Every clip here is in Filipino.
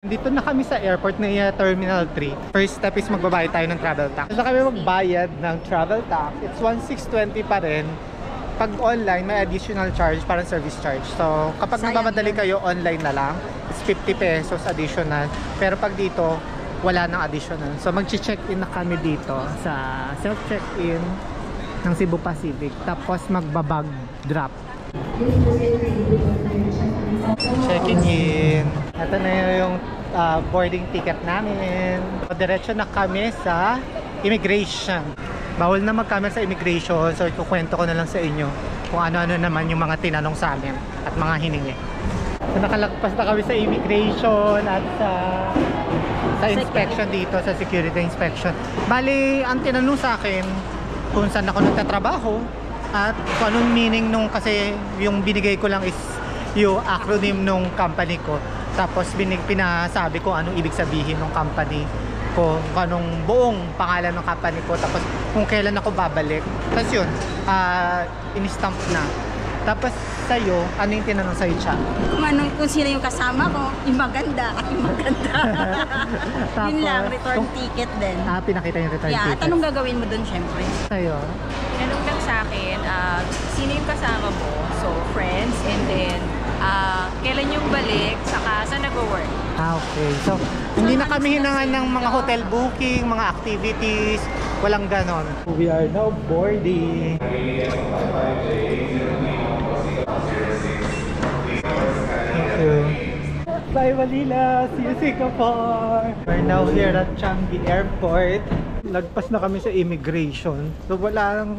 Dito na kami sa airport na Terminal 3. First step is magbabayad tayo ng travel tax. So kami magbayad ng travel tax. It's 1,620 pa rin. Pag online, may additional charge, parang service charge. So kapag nagmamadali kayo, online na lang. It's 50 pesos additional. Pero pag dito, wala nang additional. So mag-check-in na kami dito sa self-check-in ng Cebu Pacific. Tapos magbabag drop. Checking in. Ito na yung boarding ticket namin. Diretso na kami sa immigration. Bawal na mag-camera sa immigration, so ikukwento ko na lang sa inyo kung ano-ano naman yung mga tinanong sa amin at mga hiningi. So nakalagpas na kami sa immigration at sa inspection dito, sa security inspection. Bali, ang tinanong sa akin kung saan ako nagtatrabaho at kung anong meaning nung, kasi yung binigay ko lang is yung acronym nung company ko. Tapos pinasabi ko anong ibig sabihin ng company ko, kung anong buong pangalan ng company ko, tapos kung kailan ako babalik. Tapos yun, in-stamp na. Tapos sa'yo, ano yung tinanong sa'yo, Cha? Kung sino yung kasama ko, maganda. Yun lang, return ticket din. Pinakita yung return ticket. Yeah, anong gagawin mo dun, syempre? Sa'yo? Tinanong lang sa akin, sino yung kasama mo? So, friends, and then, kailan yung balik, saka saan nag-work? Okay. So, hindi na kami hinangan ng mga hotel booking, mga activities, walang ganon. We are now boarding. Thank you. Bye Manila! See you Singapore! We're now here at Changi Airport. Lagpas na kami sa immigration. So walang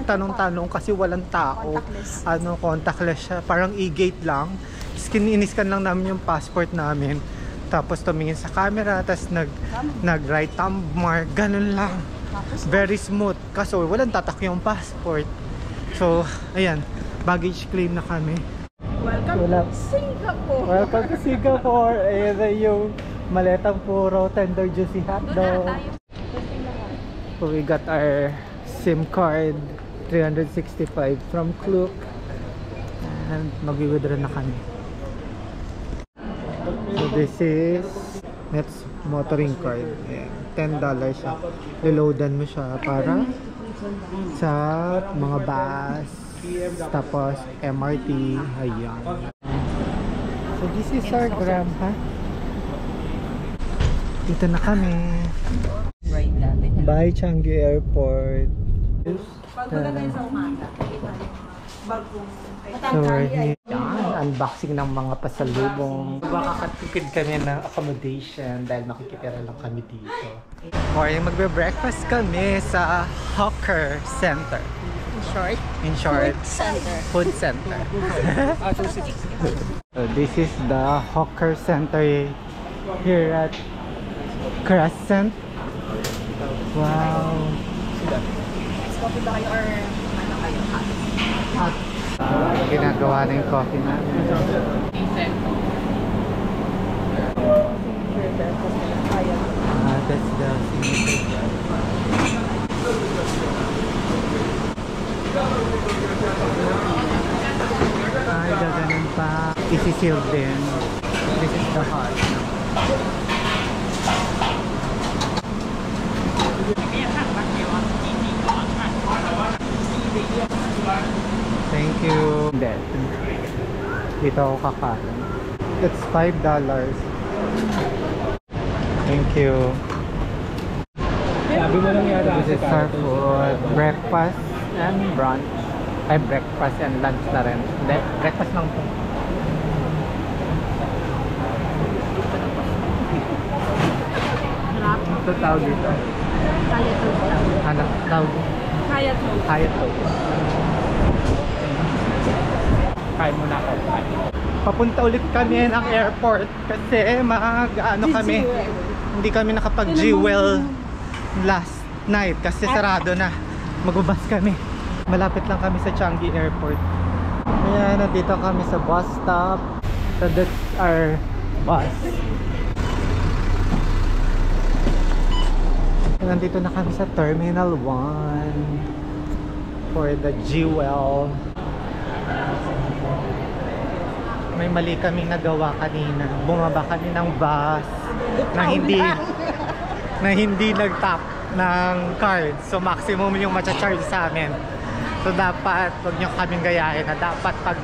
tanong-tanong kasi walang tao. Contactless. Contactless siya. Parang e-gate lang. Iniskan lang namin yung passport namin. Tapos tumingin sa camera, tapos nag-right thumb mark. Ganun lang. Very smooth. Kaso walang tatak yung passport. So, ayan. Baggage claim na kami. Welcome to Singapore! Welcome to Singapore! Ayan yung maletang puro tender juicy hotdog. So we got our SIM card 365 from Klook and mag-withdraw na kami. So this is Nets motoring card. Ayan, $10 siya. Reloadan mo siya para sa mga bus, tapos MRT. Ayan. So this is our gram, ha? Dito na kami. Right natin. Bye Changi Airport. So we're here. Unboxing ng mga pasalubong. Makakatipid kami ng accommodation dahil makikitira lang kami dito. Morning, magbe-breakfast kami sa Hawker Center. In short, Food Center. So this is the Hawker Center here at Crescent. Wow. Coffee ba kayo or ano kayo? Hot. Ginagawa na yung coffee namin. That's the signature. Ay, gaganon pa. Isi-seal din. This is the hot. Thank you. Dito ako kakain. It's $5. Thank you. This is our food. Breakfast and brunch. Ay, breakfast and lunch na rin. Hindi, breakfast lang po. Ito tawag dito. Kaya to. Ano tawag? Kaya to. Kaya to. Kain muna ako. Papunta ulit kami ng airport kasi kami. Hindi kami nakapag-Jewel last night kasi sarado na. Magbabas kami. Malapit lang kami sa Changi Airport. Ayan, nandito kami sa bus stop. So that's our bus. Nandito na kami sa Terminal 1 for the Jewel. may mali kaming nagawa kanina. Bumaba kami ng bus na hindi nag-tap ng card. So maximum yung matcha-charge sa amin. So dapat wag nyo kaming gayahin na dapat pag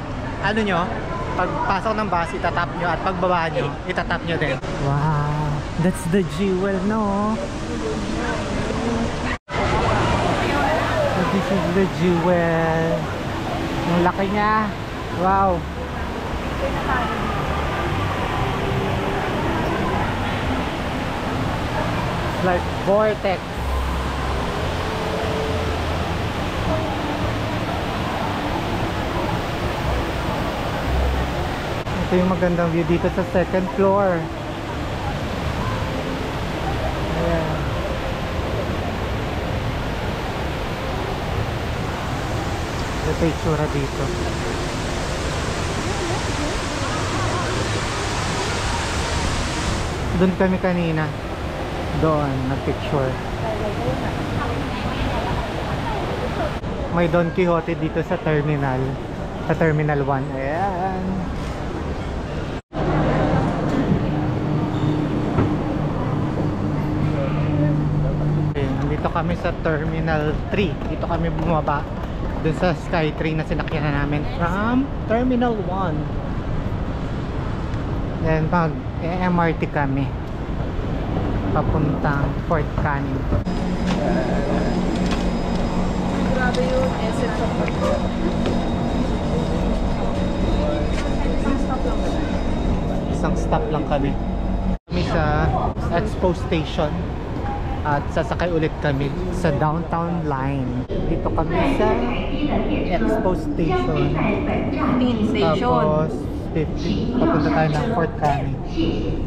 pagpasok ng bus itatap nyo at pagbaba nyo itatap nyo din. Wow, that's the jewel, no? So this is the jewel. Ang laki niya. Wow. It's like vortex. Ito yung magandang view dito sa second floor. Ayan. Ito yung itsura dito. Doon kami kanina. Doon, nag-picture. May Don Quixote dito sa terminal. Sa Terminal 1. Ayan. Nandito kami sa Terminal 3. Dito kami bumaba. Doon sa Skytrain na sinakyan namin from Terminal 1. Then mag-MRT kami papuntang Fort Canning. Grabe yun, essence of the book. Isang stop lang kami. Kami sa Expo Station at sasakay ulit kami sa Downtown Line. Dito kami sa Expo Station. Tapos 50. Papunta tayo ng Fort Canning.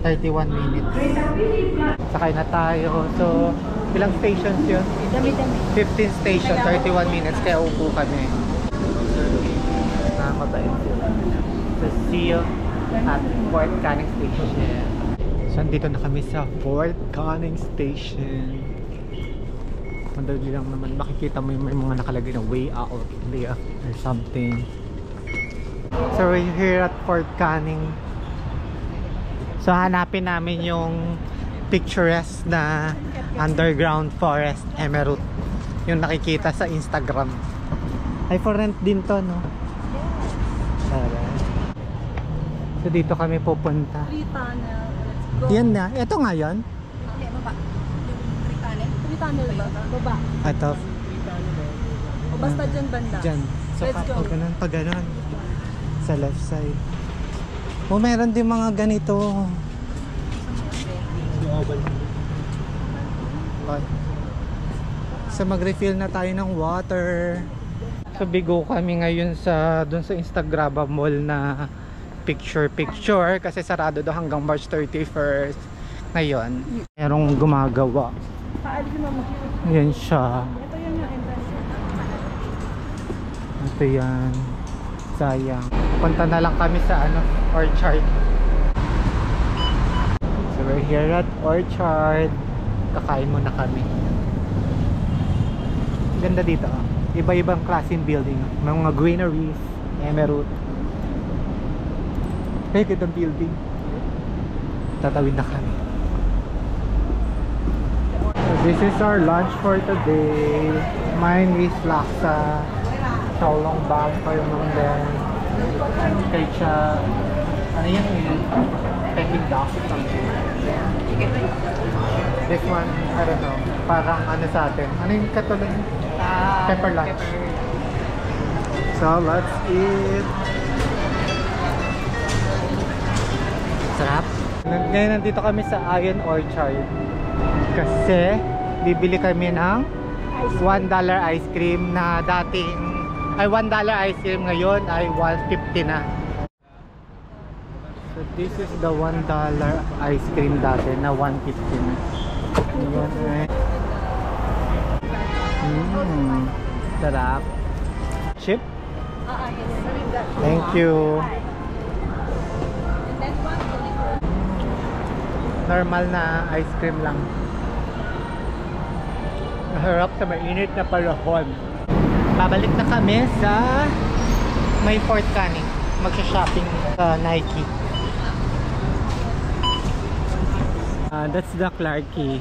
31 minutes. Sakay na tayo. So, ilang stations yun? 15 stations, 31 minutes. Kaya upo kami. Mabait sila. So, see you at Fort Canning Station. So, andito na kami sa Fort Canning Station. Madali lang naman. Makikita mo yung may mga nakalagay na way out there or something. So we're here at Fort Canning. So hanapin namin yung picturesque na underground forest emerald. Yung nakikita sa Instagram. Ay, for rent din to, no? So dito kami pupunta. 3 tunnel. Let's go. Yan na. Ito nga yun? Hindi, baba. Yung 3 tunnel? 3 tunnel ba? Baba. Ito. O basta dyan banda. Dyan. So Let's go. pag ganun. Sa left side. O meron din mga ganito. So mag-refill na tayo ng water. So bigo kami ngayon sa doon sa Instagram Mall na picture kasi sarado do hanggang March 31st ngayon. Merong gumagawa. Ayan siya. Ito yun yung entrance. Ito yan. Sayang. Punta na lang kami sa Orchard. So we're here at Orchard. Kakain muna kami. Ganda dito. Iba-ibang klaseng building. Mga greeneries, emerald. Hey, gandang building. Tatawid na kami. So this is our lunch for today. Mine is laksa, xiaolong bag, then kaicha, ano yan yun? Peking duck or something. This one, I don't know, parang ano sa atin. Ano yung katulad? Pepper lunch. So let's eat. Sarap. Ngayon nandito kami sa Ion Orchard kasi bibili kami ng $1 ice cream na dating ay $1 ice cream ngayon ay $1.50 na. So this is the $1 ice cream dati na $1.50 na. Sarap. Chip? Thank you. Normal na ice cream lang. Maharap sa mainit na panahon. Babalik na kami sa may Fort Canning. magsha-shopping sa Nike. That's the Clarke.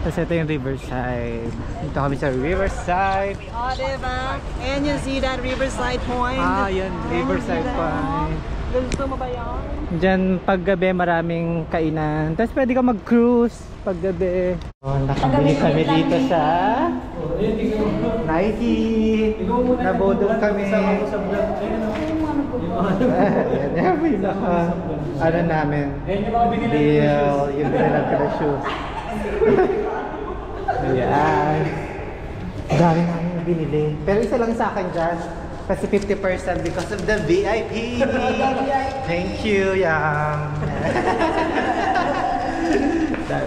Tapos ito yung Riverside. Dito kami sa Riverside. Oh, diba? And you see that Riverside Point? Yan. Riverside Point. Gusto mo ba yan? Diyan paggabi maraming kainan. Tapos pwede ka mag-cruise paggabi. Nakabili kami dito sa Nike. Nabodong kami. Yan yung pinaka ano namin. Deal. Yung binilag ka na shoes. Ayan. Dami namin binili. Pero isa lang sa akin dyan. Kasi 50% because of the VIP. Thank you, Yang.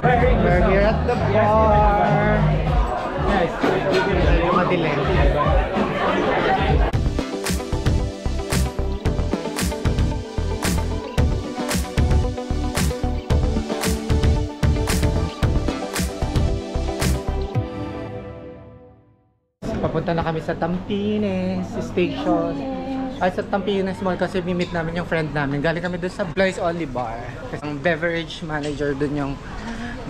We're here at the bar. Nice. Medyo madilim. Papunta na kami sa Tampines Station. Ay, sa Tampines Mall kasi mi-meet namin yung friend namin. Galing kami doon sa Blois Only Bar. Kasi ang beverage manager doon yung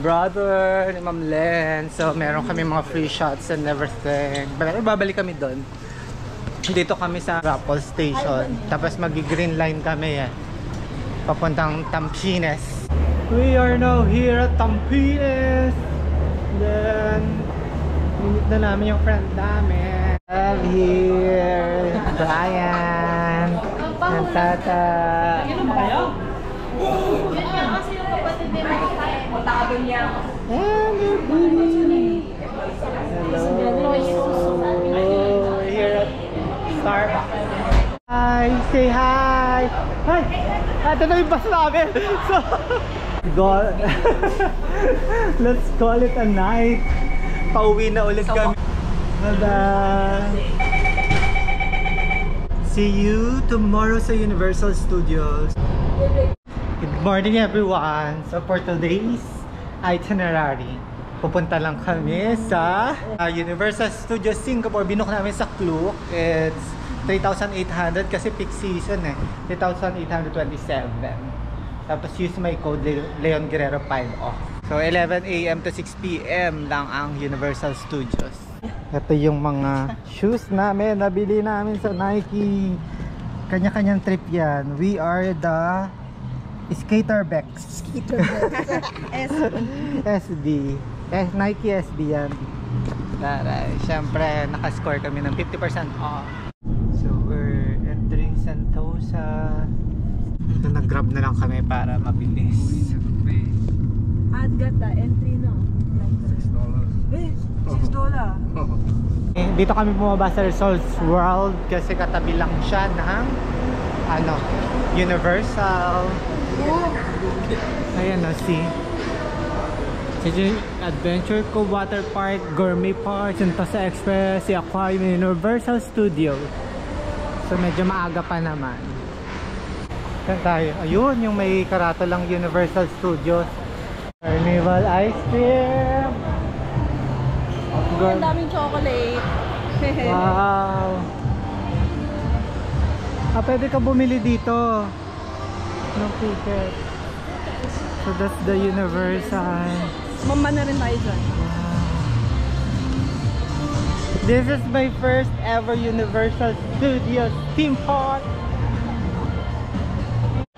brother ni Ma'am Len. So, meron kami mga free shots and everything. Pero babalik kami doon. Dito kami sa Rappel Station. Tapos magi-green line kami papuntang Tampines. We are now here at Tampines. Then meet na namin yung friend namin. I'm here. Brian. And Tata. Hello. We're here at Starbucks. Hi. Say hi. Hi. Ito na yung bus namin. So, let's call it a night. Pauwi na ulit kami. Bye-bye. See you tomorrow sa Universal Studios. Good morning everyone. So for today's itinerary, pupunta lang kami sa Universal Studios Singapore. Binook namin sa Klook. It's 3,800 kasi peak season 3,827. Tapos use my code Leon Guerrero 5 off. So 11 AM to 6 PM lang ang Universal Studios. Ito yung mga shoes namin, nabili namin sa Nike. Kanya-kanyang trip yan. We are the Skaterbacks. SB. Nike SB yan. Taray. Siyempre, nakascore kami ng 50% off. So we're entering Sentosa. Ito, nag-grab na lang kami para mabilis. I'd got the entry now. $6. $6. Dito kami bumaba sa Resorts World kasi katabi lang siya ng Universal. Ayan o, see. Adventure Cove Water Park, Gourmet Park, Sentosa Express, si Aquarium, Universal Studios. So medyo maaga pa naman. Saan tayo? Ayun, yung may karatolang Universal Studios. Carnival Ice Cream. Ang daming chocolate. Wow. Pwede ka bumili dito ng ticket. So that's the Universal. Mamba na rin tayo dyan. This is my first ever Universal Studios theme park.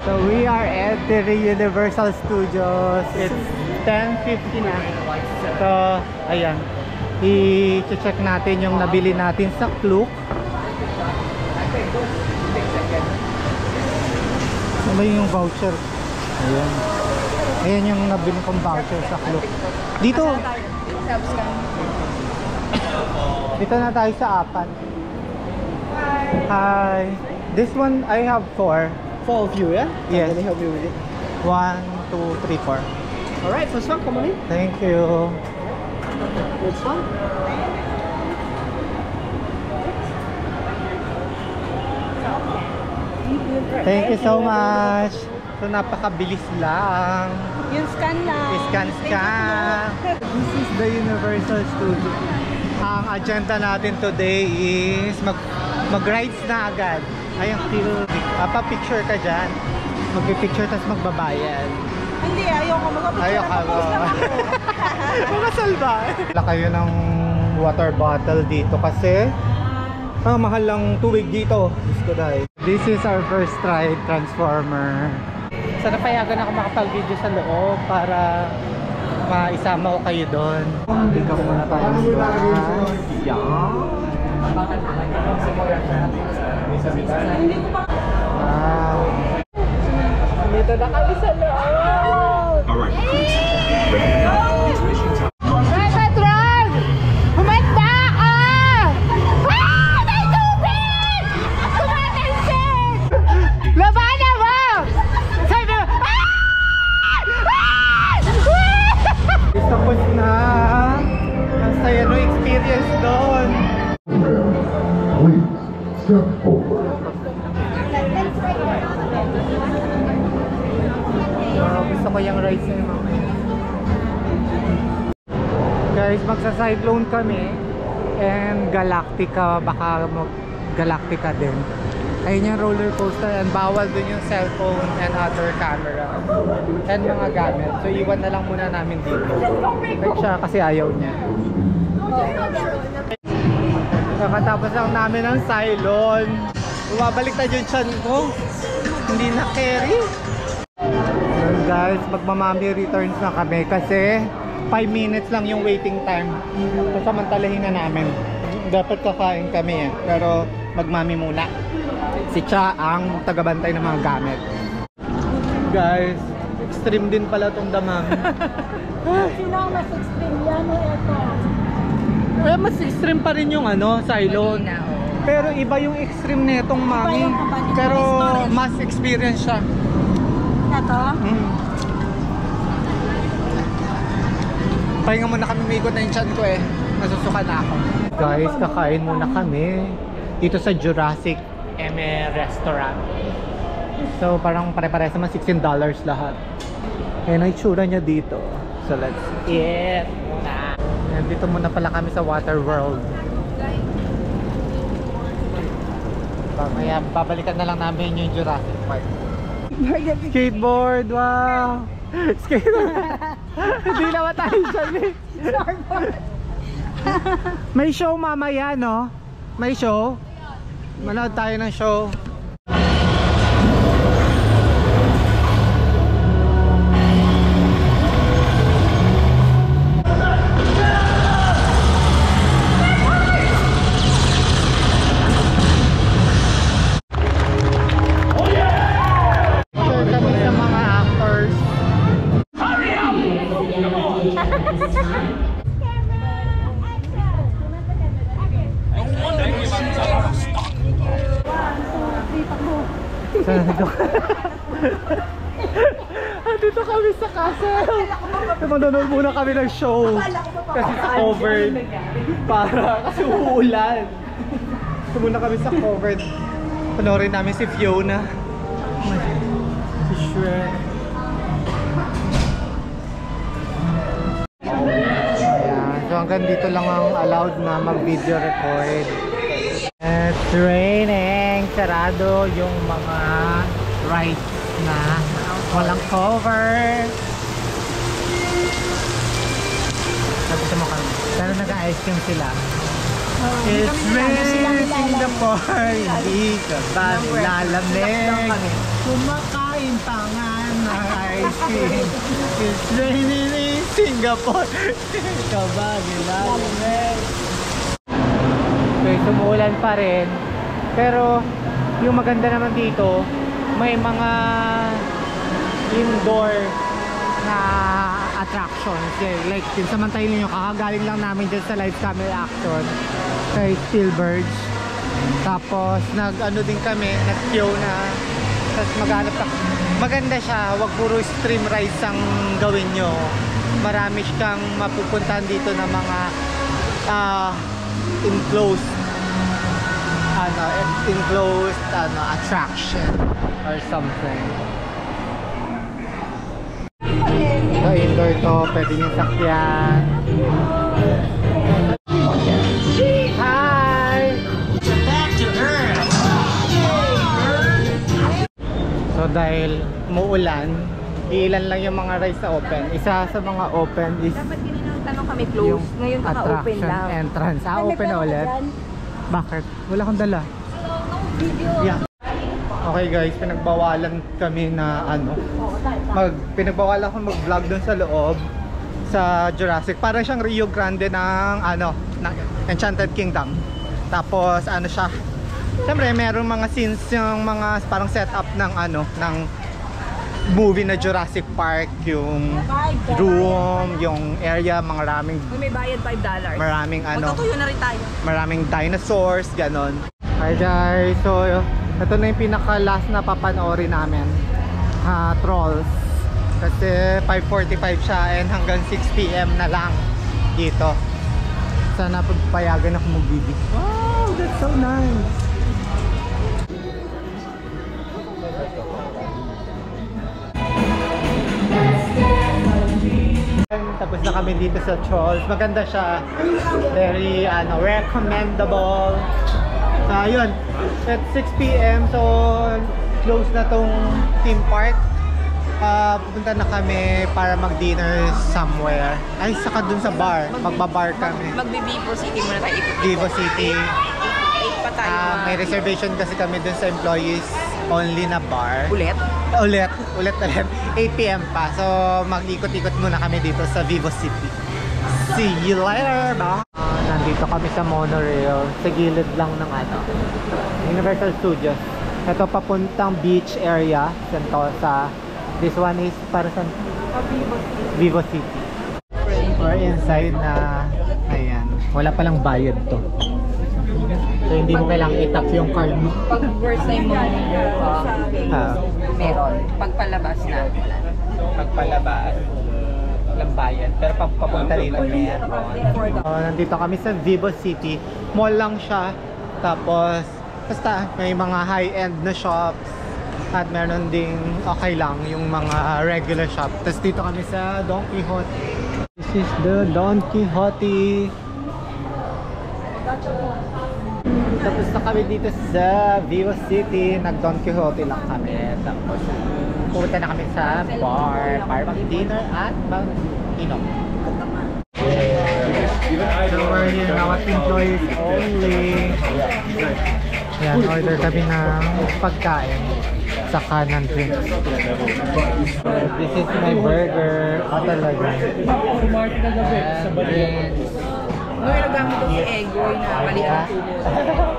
So we are entering Universal Studios. It's 10:50 na. So ayan, i-check natin yung nabili natin sa Klook. Ano yung voucher? Ayan. Ayan yung nabili kong voucher sa Klook. Dito. Dito na tayo sa 4. Hi. This one I have 4. 4 of you, yeah? Yes. Can I help you with it? 1, 2, 3, 4. Alright, first one, come on in. Thank you. Which one? Thank you so much. So napakabilis lang. Yung scan lang. Scan. This is the Universal Studios. Ang agenda natin today is mag-rides na agad. Ay, ang cute. Pa-picture ka dyan. Magpipicture tapos magbabayad. Hindi, ayoko mag-picture. Ayoko. Post lang ako. Makasal ba? Wala kayo ng water bottle dito kasi mahal lang tubig dito. Gusto dahil. This is our first try Transformer. Sana payagan ako makapag-video sa loob para maisama ko kayo doon. Tingnan ko muna tayo. Wow. Dito na kami sa loob. Megatron! Humanda ka! Ah! May tubig! Tumatalsik! Labanan mo! Sabi mo, tapos na. Ang saya no experience doon. Gusto ko yung rides na yun. Guys, magsa-cyclone kami and Galactica, baka mag-Galactica din. Ayun yung roller coaster and bawal dun yung cellphone and other camera and mga gamit. So iwan na lang muna namin dito. Like siya kasi ayaw niya. Kakatapos lang namin ng Cylon. Bumabalik na yung chan ko. Hindi na carry. And guys, magmamami returns na kami kasi 5 minutes lang yung waiting time. So samantalahin na namin. Dapat kakain kami eh. Pero magmami muna. Si Cha ang tagabantay ng mga gamit. Guys, extreme din pala itong damam. Sino ang mas extreme? Yan o ito? Eh, mas extreme pa rin yung Cylon. Pero iba yung extreme nitong mami. Pero mas experience siya. Ito? Pahinga muna kami, migot na yung chan ko eh. Nasusuka na ako. Guys, kakain muna kami dito sa Jurassic Eme Restaurant. So parang pare-pares naman $16 lahat. Ayan ang itsura niya dito. So let's eat muna. Ayan, dito muna pala kami sa Water World. Mamaya babalikan na lang namin yung Jurassic Park. Skateboard, wow! Skateboard! Hindi naman tayo dyan eh. May show mamaya, no? May show? Manood tayo ng show. Sure kami sa mga actors. Dito kami sa castle. Manonood muna kami ng show kasi covered kasi uulan. Dito muna kami sa covered. Panorin namin si Fiona, si Shrek. Ayan. So hanggang dito lang ang allowed na mag-video record. It's raining. Sarado yung mga rides na walang cover. Sabi sa mga pero nag-ice cream sila. It's raining Singapore. Hindi ka ba nilalamig? Kumakain pa nga ng ice cream. It's raining in Singapore. Hindi ka ba nilalamig? Okay, sumuulan pa rin. Pero yung maganda naman dito, may mga indoor na attractions. Like, samantayin nyo, kakagaling lang namin dyan sa live camera action kay Spielberg. Tapos, nag-ano din kami, nag-Fiona. Tapos maghanap ka. Maganda siya, wag puro stream rides ang gawin nyo. Marami kang mapupuntahan dito na mga enclosed attraction or something. So indoor to, pwede nyo sakyan. Hi! Back to Earth! dahil muulan, ilan lang yung mga rides na open. Isa sa mga open is Dapat ginanong tanong kami close. yung Ngayon naka-open attraction lang. entrance. Open na ulit. Bakit? Wala kang dala. Yeah. Okay guys, pinagbawalan kami na pinagbawalan ko mag-vlog doon sa loob sa Jurassic. Parang siyang Rio Grande ng ng Enchanted Kingdom. Tapos siya. Siyempre, merong mga scenes yung mga parang setup ng ng movie na Jurassic Park, yung room, yung area, maraming May bayad $5. maraming Magtutuyo na rin tayo. maraming dinosaurs, ganon. Hi guys, so ito na yung pinaka last na papanoorin namin, Trolls, kasi 5:45 siya and hanggang 6 PM na lang dito. Sana pagpayagan ako mag-video. Wow, that's so nice. Tapos na kami dito sa Trolls. Maganda siya. Very recommendable. So ayun, at 6 PM, so close na tong theme park. Pupunta na kami para mag-dinner somewhere. Ay, saka dun sa bar. Magbabar kami. Magbi-Vivo City muna tayo ikot. Vivo City. 8 pa tayo. May reservation kasi kami dun sa employees only na bar. Ulit? Ulit. 8 PM pa. So mag-ikot-ikot muna kami dito sa Vivo City. See you later, bye! Nandito kami sa monorail. Sa gilid lang ng Universal Studios. Ito papuntang beach area. Sentosa. This one is para sa Vivo City. We're inside na. Ayan. Wala palang bayad to. So hindi mo kailangang itap yung card mo. Pag first time mo meron. Pag palabas na. Pagpalabas walang bayad, pero pag papunta dito meron. Nandito kami sa Vivo City. Mall lang siya. Tapos basta may mga high-end na shops. At meron ding okay lang yung mga regular shop. Tapos dito kami sa Don Quixote. This is the Don Quixote. Tapos na kami dito sa Vivo City. Nag-Don Quixote lang kami. Tapos pupunta na kami sa bar para mag-dinner at mag-inom. So we're here now at employees only. Yan, order kami ng pagkain sa kanan drinks. This is my burger. Talaga. And drinks. May nagamit ko si Egoy na balik ang tubo.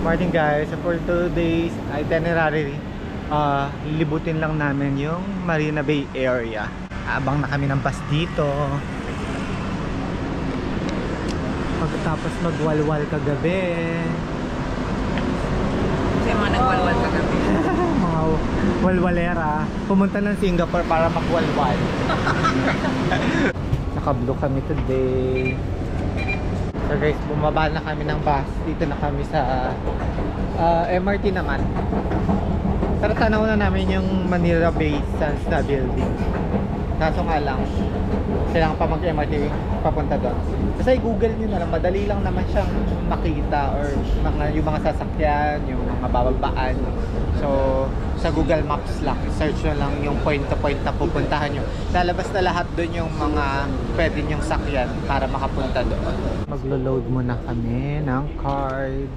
Morning guys, so for today's itinerary, libutin lang namin yung Marina Bay area. Abang na kami ng bus dito. Pagkatapos magwalwal kagabi. Kasi mga nagwalwal kagabi. Mga walwalera. Pumunta ng Singapore para magwalwal. Naka-blue kami today. So guys, bumaba na kami ng bus. Dito na kami sa MRT naman. Pero tanaw na namin yung Manila Bay Sands na building. Kaso nga lang, kailangan pa mag-MRT papunta doon. Kasi Google nyo na lang, madali lang naman siyang makita or yung mga sasakyan, yung mga bababaan. So, sa Google Maps lang, search nyo lang yung point to point na pupuntahan nyo. Lalabas na lahat doon yung mga pwede nyong sakyan para makapunta doon. Maglo-load muna kami ng card.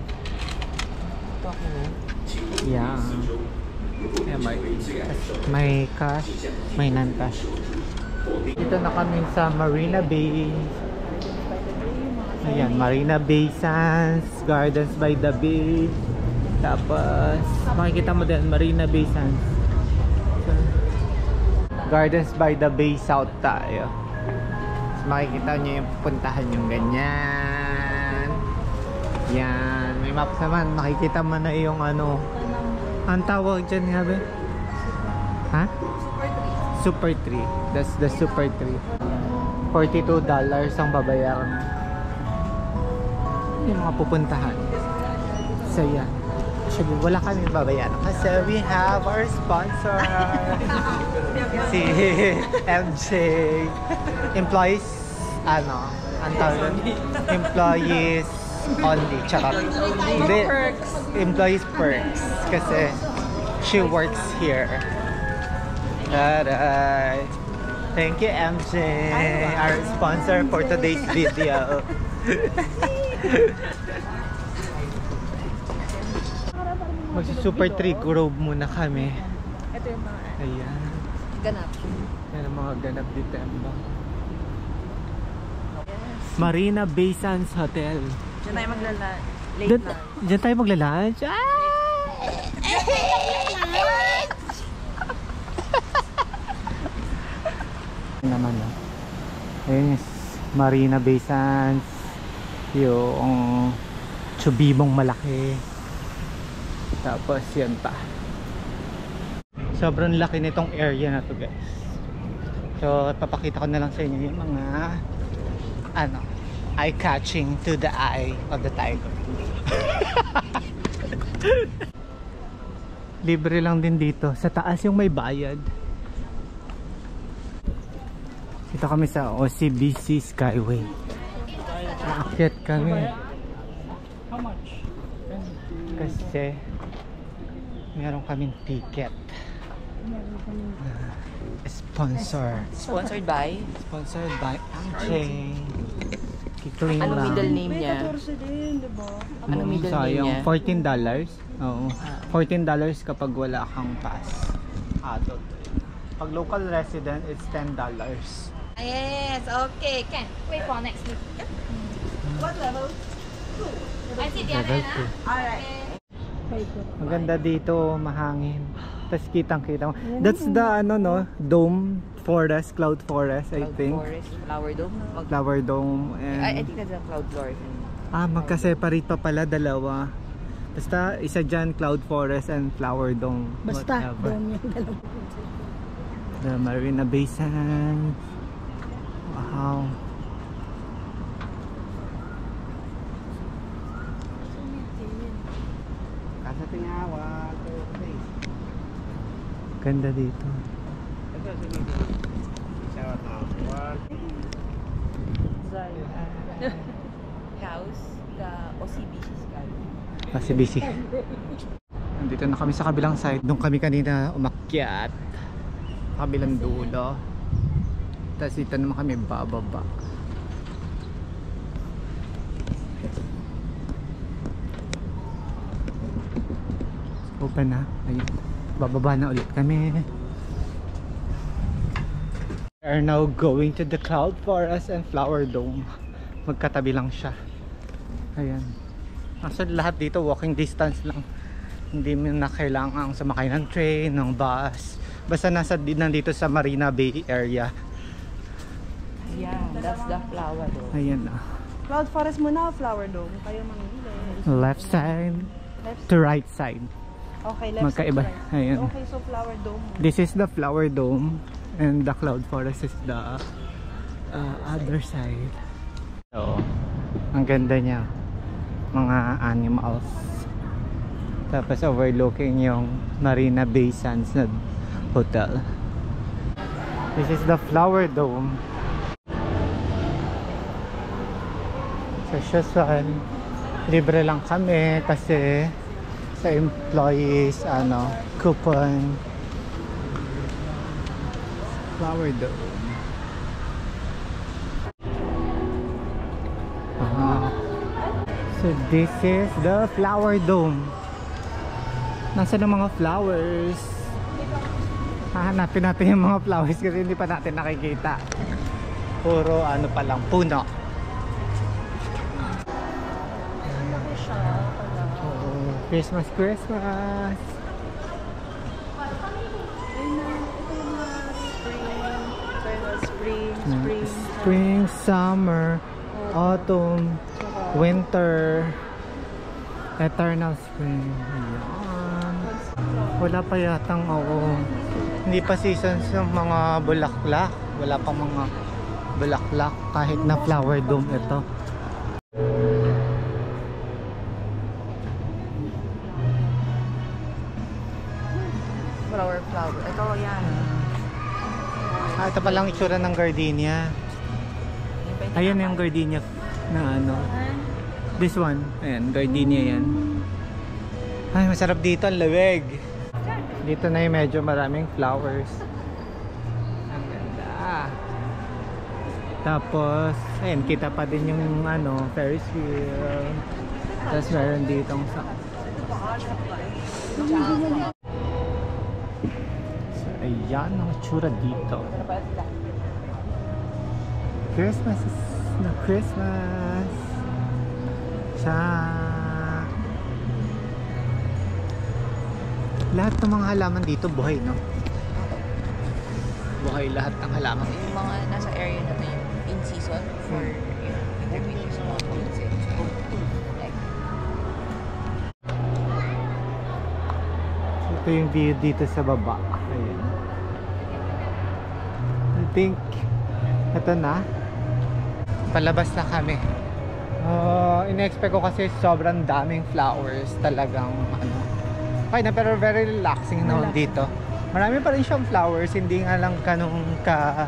Yeah. May cash, may non-cash. Dito na kami sa Marina Bay. Ayan, Marina Bay Sands, Gardens by the Bay. Tapos makikita mo din Marina Bay Sands. Gardens by the Bay South tayo. So, makikita nyo yung puntahan yung ganyan. Yan. May maps naman. Makikita mo na yung ano. Ang tawag dyan nga ba? Ha? Super 3. That's the Super 3. $42 ang babayaran. Yung mga pupuntahan. So yan. Actually, wala kami babayaran kasi we have our sponsor. Si MJ. Employees, ano, ang tawag, employees only. Charot. Hindi. Employees perks. Kasi she works here. Alright. Thank you, MJ, our sponsor for today's video. Magsi-Super 3 Grove muna kami. Ito yung mga Ayan. ganap. Yan ang mga ganap dito. Marina Bay Sands Hotel. Diyan tayo late Diyan, lunch. diyan tayo magla-lunch. Naman ayun yung Marina Bay Sands, yung Chubimong malaki, tapos yan pa. Sobrang laki nitong area na to, guys. So papakita ko na lang sa inyo yung mga ano, eye-catching to the eye of the tiger. Libre lang din dito. Sa taas yung may bayad. Dito kami sa OCBC Skyway. Aakyat kami. How much? Kasi meron kaming ticket. Sponsor. Sponsored by? Sponsored by MJ. Kikling Anong lang. middle name niya? Anong middle name Sayang, niya? $14. Oo. $14 kapag wala kang pass. Adult. Pag local resident, it's $10. Yes, okay. Can wait for next week. What level? I see the Level other 2. Alright. Maganda dito, mahangin. Tapos kitang-kita mo. That's the ano no, dome forest, cloud forest, I Cloud think. Forest, Flower Dome. Flower dome I and think that's a Cloud Forest. magka-separate pa pala dalawa. Basta isa dyan, cloud forest and flower dome. Basta, whatever. dome yung dalawa. The Marina Bay Sands. Wow. Kasa tingawa. Ganda dito. House, the OCBC Sky. Kasi busy. Nandito na kami sa kabilang side. Doon kami kanina umakyat. Kabilang dulo. Tapos dito naman kami bababa. Open na. Ayun. Bababa na ulit kami. We are now going to the Cloud Forest and Flower Dome. Magkatabi lang siya. Ayan. Actually lahat dito walking distance lang. Hindi mo na kailangang sumakay ng train, ng bus. Basta nandito sa Marina Bay area. Yeah, that's the Flower Dome. Ayan na. Cloud Forest muna o Flower Dome? Kayo mamili. Left side Left. to right side. Okay, left Magkaiba. side. Right. Ayan. Okay, so Flower Dome. This is the Flower Dome and the Cloud Forest is the other side. So, ang ganda niya. Mga animals. Tapos overlooking yung Marina Bay Sands na hotel. This is the Flower Dome. So, usual, libre lang kami kasi sa employees, coupon. Flower Dome. So this is the Flower Dome. Nasaan ang mga flowers? Hahanapin natin yung mga flowers kasi hindi pa natin nakikita. Puro pa lang, puno. Christmas, Christmas! Spring, summer, autumn, winter, eternal spring. Ayan. Wala pa yatang, oo. Hindi pa seasons ng mga bulaklak. Wala pang mga bulaklak kahit na flower dome ito. Flower. Ito, yan. Ito palang itsura ng gardenia. Ayan yung gardenia na ano. This one. Ayan, gardenia yan. Ay, masarap dito. Ang laweg. Dito na yung medyo maraming flowers. Ang ganda. Tapos, ayan, kita pa din yung ano, Ferris wheel. Tapos meron ditong sa... So, ayan ang itsura dito. Christmas is na Christmas. Sa lahat ng mga halaman dito buhay, no? Buhay lahat ng halaman. Yung mga nasa area na to yung in season for intermediate sa mga fruits. Ito yung view dito sa baba. Ayan. I think ito na. Palabas na kami. In-expect ko kasi sobrang daming flowers. Talagang ano. Okay na, pero very relaxing naman dito. Marami pa rin siyang flowers. Hindi nga lang ganun ka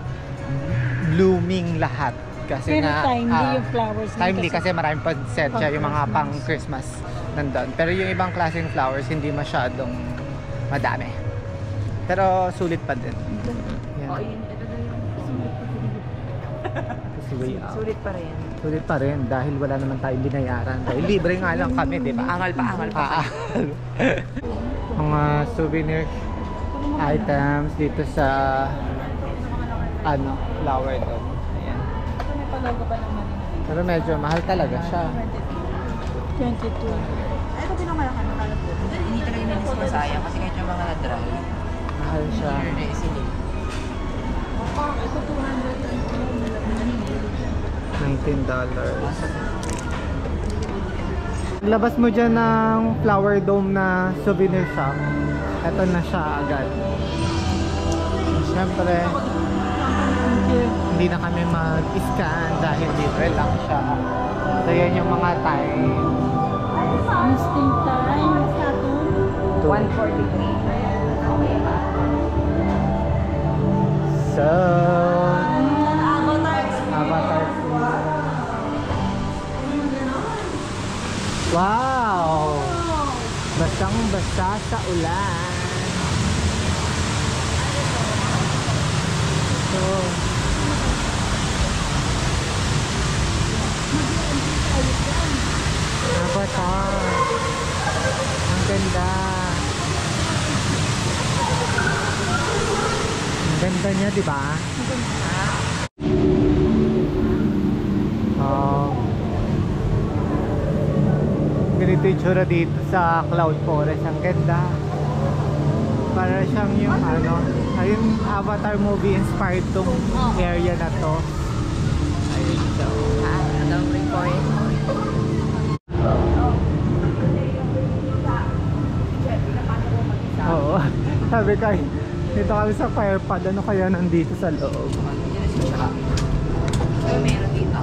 blooming lahat. Kasi Pero nga, timely yung flowers. timely kasi marami pa set siya yung mga pang Christmas nandun. Pero yung ibang klaseng flowers hindi masyadong madami. Pero sulit pa din. Yan. Oh, yun. Ito na yung Way out. sulit pa rin. Sulit pa rin dahil wala naman tayong binayaran. Dahil libre nga lang kami, di ba? Angal pa. Mga souvenir items dito sa ano, flower dome. Ayan. Pero medyo mahal talaga siya. 22. Ito pinakamalaki na kalap po. Hindi talaga nalis masayang kasi kahit yung mga na-dry. Mahal siya. Here na isilip. Ito $19. Labas mo dyan ng flower dome na souvenir shop. Ito na siya agad. Siyempre, hindi na kami mag-scan dahil libre lang siya. So yan yung mga time. Listing time. Saturn. 143. So, Avatar. Wow! Basang-basa sa ulan. So, Avatar. Ang ganda. Ang ganda niya, di ba? Ganito yung tsura dito sa Cloud Forest. Ang ganda. Para siyang yung ano, ayun, Avatar movie inspired tong area na to. Ayun daw. Anong report? Oo. Sabi ko, dito kami sa fire pad. Ano kaya nandito sa loob? Meron dito.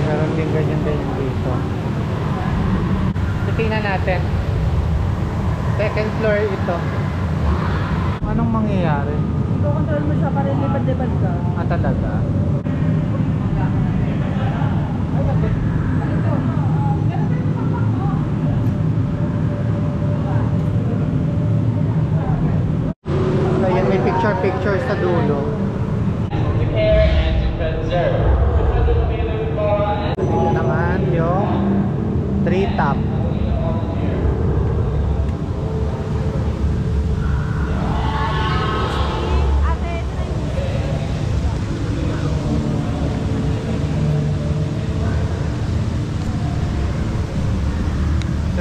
Meron din ganyan-ganyan dito. Tingnan natin. Second floor ito. Anong mangyayari? Control mo siya para lipad-lipad ka. Ah, talaga? So, yan, may picture sa dulo. Ito naman yung tree top.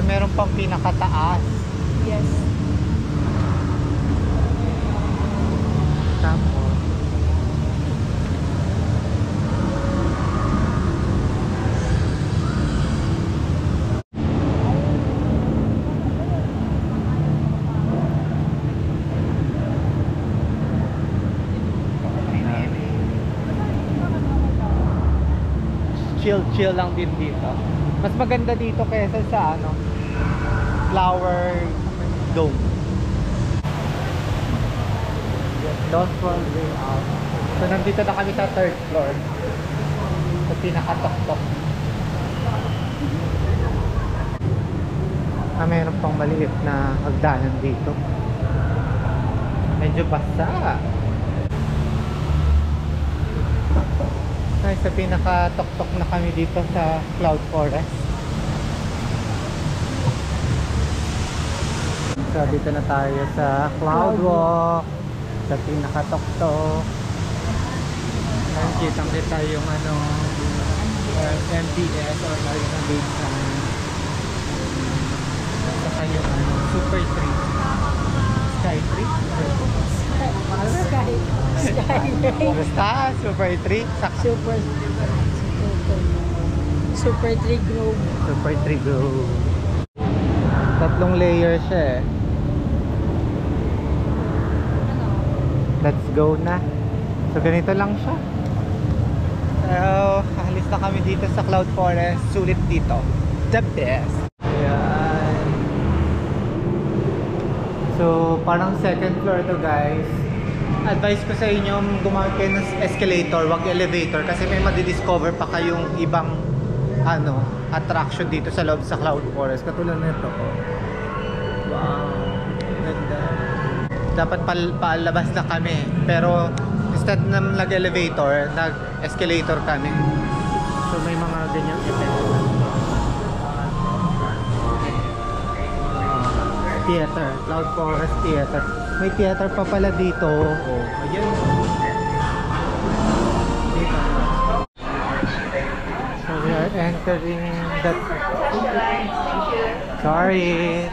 meron pang pinakataas. Yes. Tapos chill lang din dito. Mas maganda dito kaysa sa ano, Flower Dome. Lost World Way out. So nandito na kami sa 3rd floor. Sa pinaka-tok-tok. Mayroon pang maliit na hagdanan dito. Medyo basa. Ay, sa pinaka-tok-tok na kami dito sa Cloud Forest. So dito na tayo sa Cloud Walk. Sa pinaka-tok-tok. Kitang-kita yung ano, MTS or Marina Bay Sands. Saka yung ano, Super 3. Sky 3? Basta, Super 3. Saka Super 3 Grove. Super 3 Grove. 3 layer siya eh. Let's go na. So ganito lang siya. So, alis na kami dito sa Cloud Forest. Sulit dito. The best. Ayan. So, parang 2nd floor to guys. Advice ko sa inyo, gumamit kayo ng escalator, wag elevator. Kasi may madidiscover pa kayong ibang ano, attraction dito sa loob sa Cloud Forest. Katulad nito. Wow. Ganda. Dapat palabas na kami. Pero instead na nag-elevator, nag-escalator kami. So may mga ganyang effect. Theater, Cloud Forest Theater. May theater pa pala dito. Oh, ayan. Dito. So we are entering that. Sorry.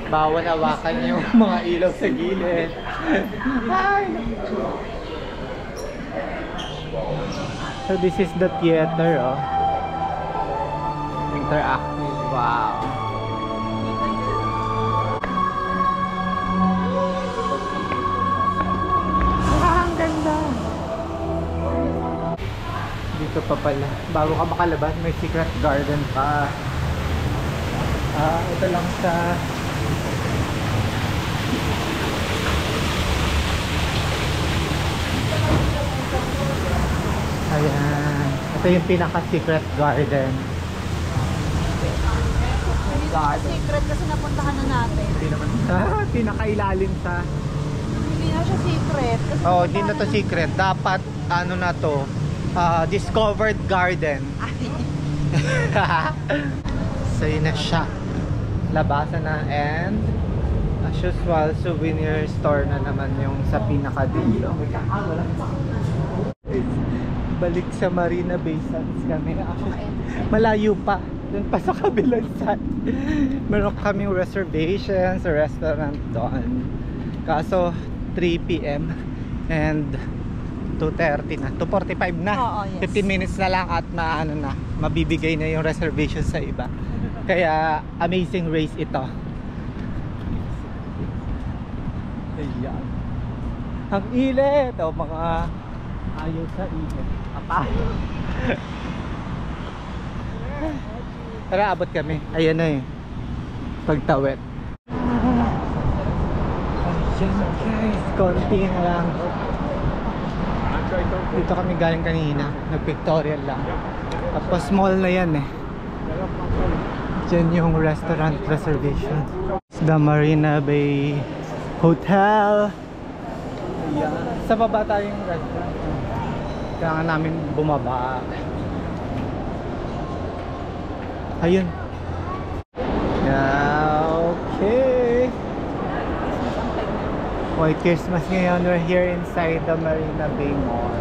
Bawal hawakan yung mga ilaw sa gilid. Hi. So this is the theater, oh. Interactive. Wow. Ang ganda. Dito pa pala. Bago ka makalabas, may secret garden pa. Ito lang sa ayan. Ito yung pinaka-secret garden. Secret kasi napuntahan na natin. Hindi naman. Pinaka-ilalim sa. Hindi na siya secret. Kasi Oh, hindi na to secret. Dapat, ano na to, discovered garden. So yun na siya. Labasan na and as usual, souvenir store na naman yung sa pinaka-dulo. Balik sa Marina Bay Sands kami. Actually, malayo pa. Doon pa sa kabilang side. Meron kaming reservation sa restaurant doon. Kaso 3 PM and 2:30 na. 2:45 na. Oo, yes. 15 minutes na lang at mabibigay na yung reservation sa iba. Kaya amazing race ito. Ayan. Ang ilit. O mga ayaw sa init. Apa. Tara, abot kami. Ayan na eh. Pagtawid. Ayan guys. Konti na lang. Dito kami galing kanina. Nag-pictorial lang. Tapos small na yan eh. Diyan yung restaurant reservation. The Marina Bay Hotel. Ayan. Sa baba tayong restaurant. Kailangan namin bumaba. Ayun. Yeah, okay. White Christmas ngayon. We're here inside the Marina Bay Mall.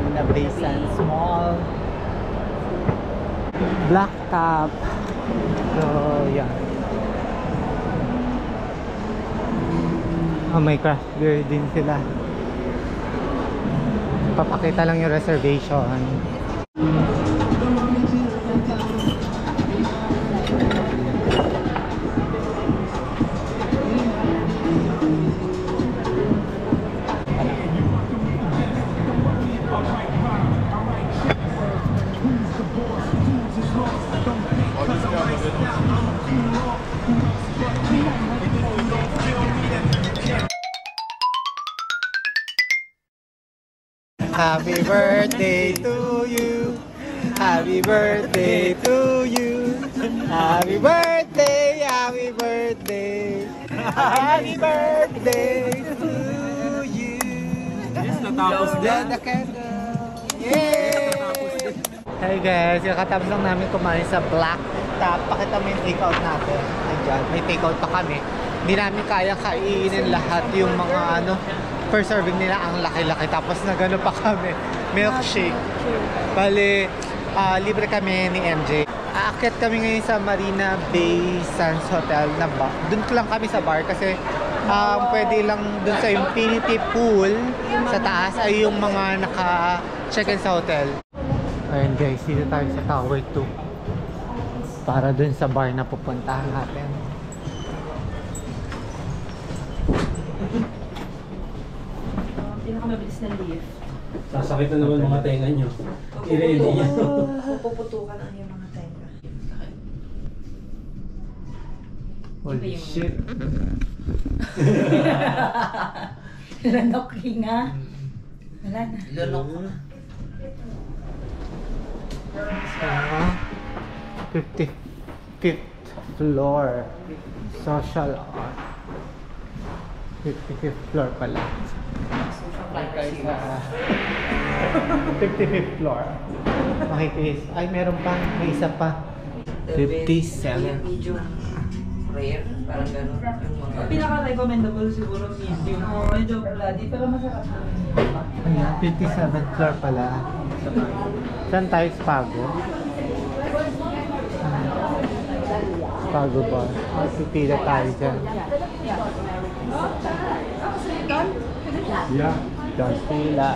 Marina Bay Sands Mall. Blacktop. So, yeah. Oh, may craft beer din sila. Papakita lang yung reservation. Happy birthday to you. Happy birthday to you. Happy birthday, happy birthday. Happy birthday to you. Yes, natapos din. The candle. Yay! Hey guys, kakatapos lang namin kumain sa Black Tap. Pakita mo yung takeout natin. Ayan, may takeout pa kami. Hindi namin kaya kainin lahat yung mga first serving nila ang laki-laki. Tapos na gano'n pa kami. Milkshake. Bale, libre kami ni MJ. Aakyat kami ngayon sa Marina Bay Sands Hotel na ba. Doon lang kami sa bar kasi pwede lang doon sa Infinity Pool sa taas ay yung mga naka-check-in sa hotel. Ayun guys, dito tayo sa Tower 2 para doon sa bar na pupuntahan natin. Pinakamabilis na lift. Sasakit na naman mga tenga nyo. I-ready nyo. Puputukan ang iyong mga tenga. Holy shit. Lanok nga. Wala na. Lunok. 55th floor. Social art. 55th floor pala. 55th floor. Makikis. Ay, meron pa. May isa pa. 57. Medium rare. Parang gano'n. Yung mga... Pinaka-recommendable siguro medium. Medyo bloody pero masarap na. Ayan, 57th floor pala. Saan tayo? Spago? Spago bar. Pipila tayo dyan. Yeah. Done. Pila.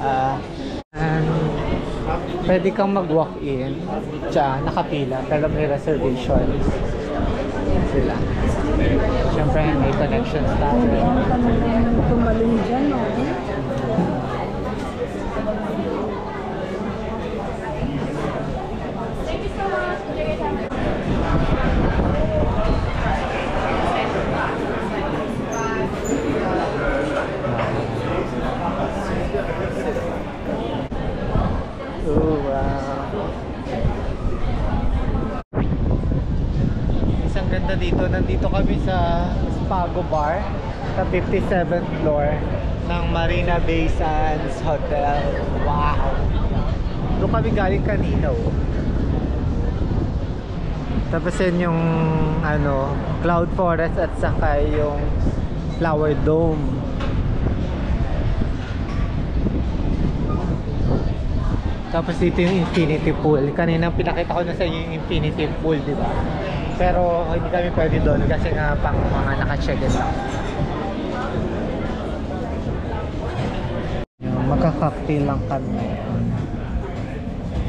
Pwede kang mag-walk-in. Diyan, nakapila. Pero may reservation. Sila. Siyempre, may connections tayo. Tumalong dyan, no? Oh, wow. Isang ganda dito. Nandito kami sa Spago Bar sa 57th floor ng Marina Bay Sands Hotel. Wow! Doon kami galing kanina. Oh. Tapos yun yung Cloud Forest at saka yung Flower Dome. Tapos dito yung Infinity Pool. Kanina pinakita ko na sa inyo yung Infinity Pool, di ba? Pero hindi kami pwede doon kasi nga pang mga naka-check-in lang. Magka-cocktail lang kami.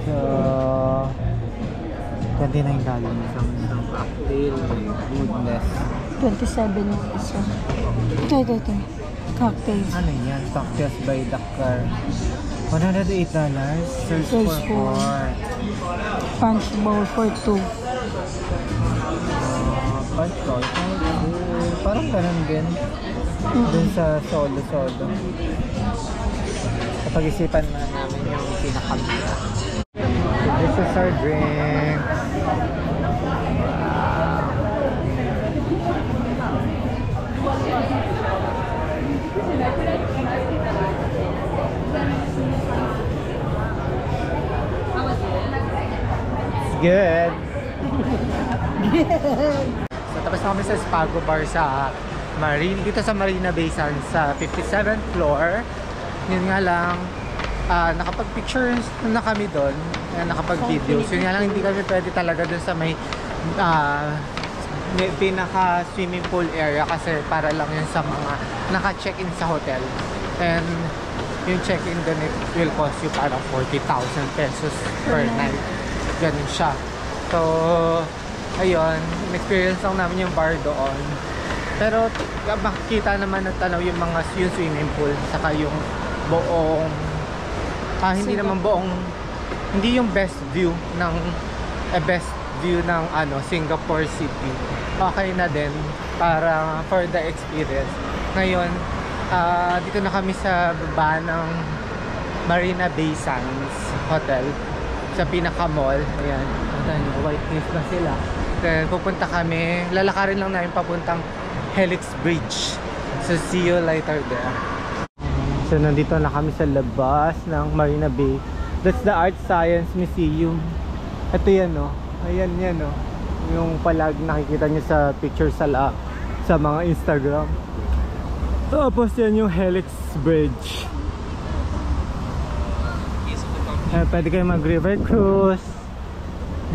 So, $29 isang cocktail. Goodness. 27 isa. Ito. Cocktails. Ano yan? Cocktails by Dakar. $108. Search for 4. Punch bowl for 2. Punch bowl for 2. Parang ganun din. Dun sa solo. Kapag-isipan na namin yung pinakamura. This is our drink. Good. So tapos na kami sa Spago Bar sa dito sa Marina Bay Sands sa 57th floor. Yun nga lang, nakapag-pictures na kami doon, nakapag-videos. Yun nga lang, hindi kami pwede talaga doon sa may pinaka swimming pool area kasi para lang yun sa mga naka-check-in sa hotel. And yung check-in doon it will cost you parang 40,000 pesos per night. Ganun siya. So, ayun, experience lang namin yung bar doon. Pero makikita naman ng tanaw yung mga yung swimming pool saka yung buong hindi naman buong, hindi yung best view ng Singapore City. Okay na din para for the experience. Ngayon, dito na kami sa baba ng Marina Bay Sands Hotel sa pinaka-mall. Ayan, white cliff na sila. Then pupunta kami, lalakarin lang namin papuntang Helix Bridge. So see you later there. So nandito na kami sa labas ng Marina Bay. That's the Art Science Museum. Ito yan, no? Ayan yan, no? Yung palag nakikita nyo sa picture sa mga Instagram. Tapos yan yung Helix Bridge. Pwede kayo mag river cruise.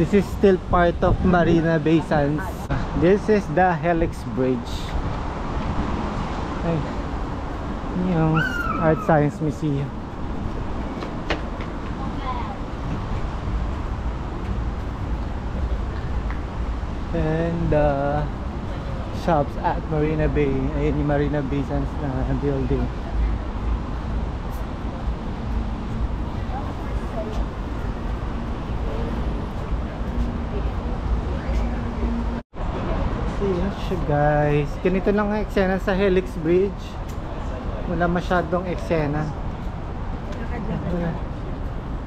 This is still part of Marina Bay Sands. This is the Helix Bridge. Ay, yung Art Science Museum. And shops at Marina Bay. Ayan yung Marina Bay Sands na building. Ayan siya guys. Ganito lang ang eksena sa Helix Bridge. Wala masyadong eksena.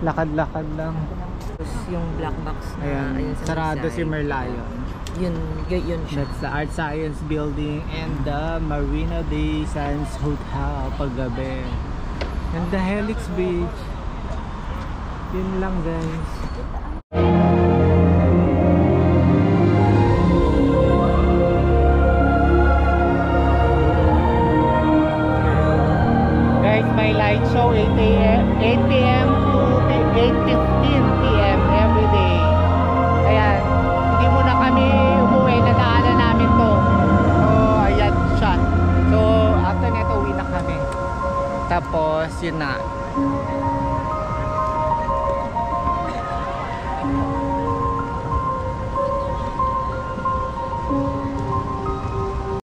Lakad-lakad lang. Yung black box na Ayan, ayun sa sarado may si side. Merlion. Yun siya. That's the Art Science Building and the Marina Bay Sands Hotel paggabi. And the Helix Bridge. Yun lang guys. Guys, may light show 8 p.m. to 8:15 p.m. every day. Ayan, hindi muna kami umuwi, nadaanan namin to. So, ayan siya. So, after neto uwi na kami. Tapos, yun na.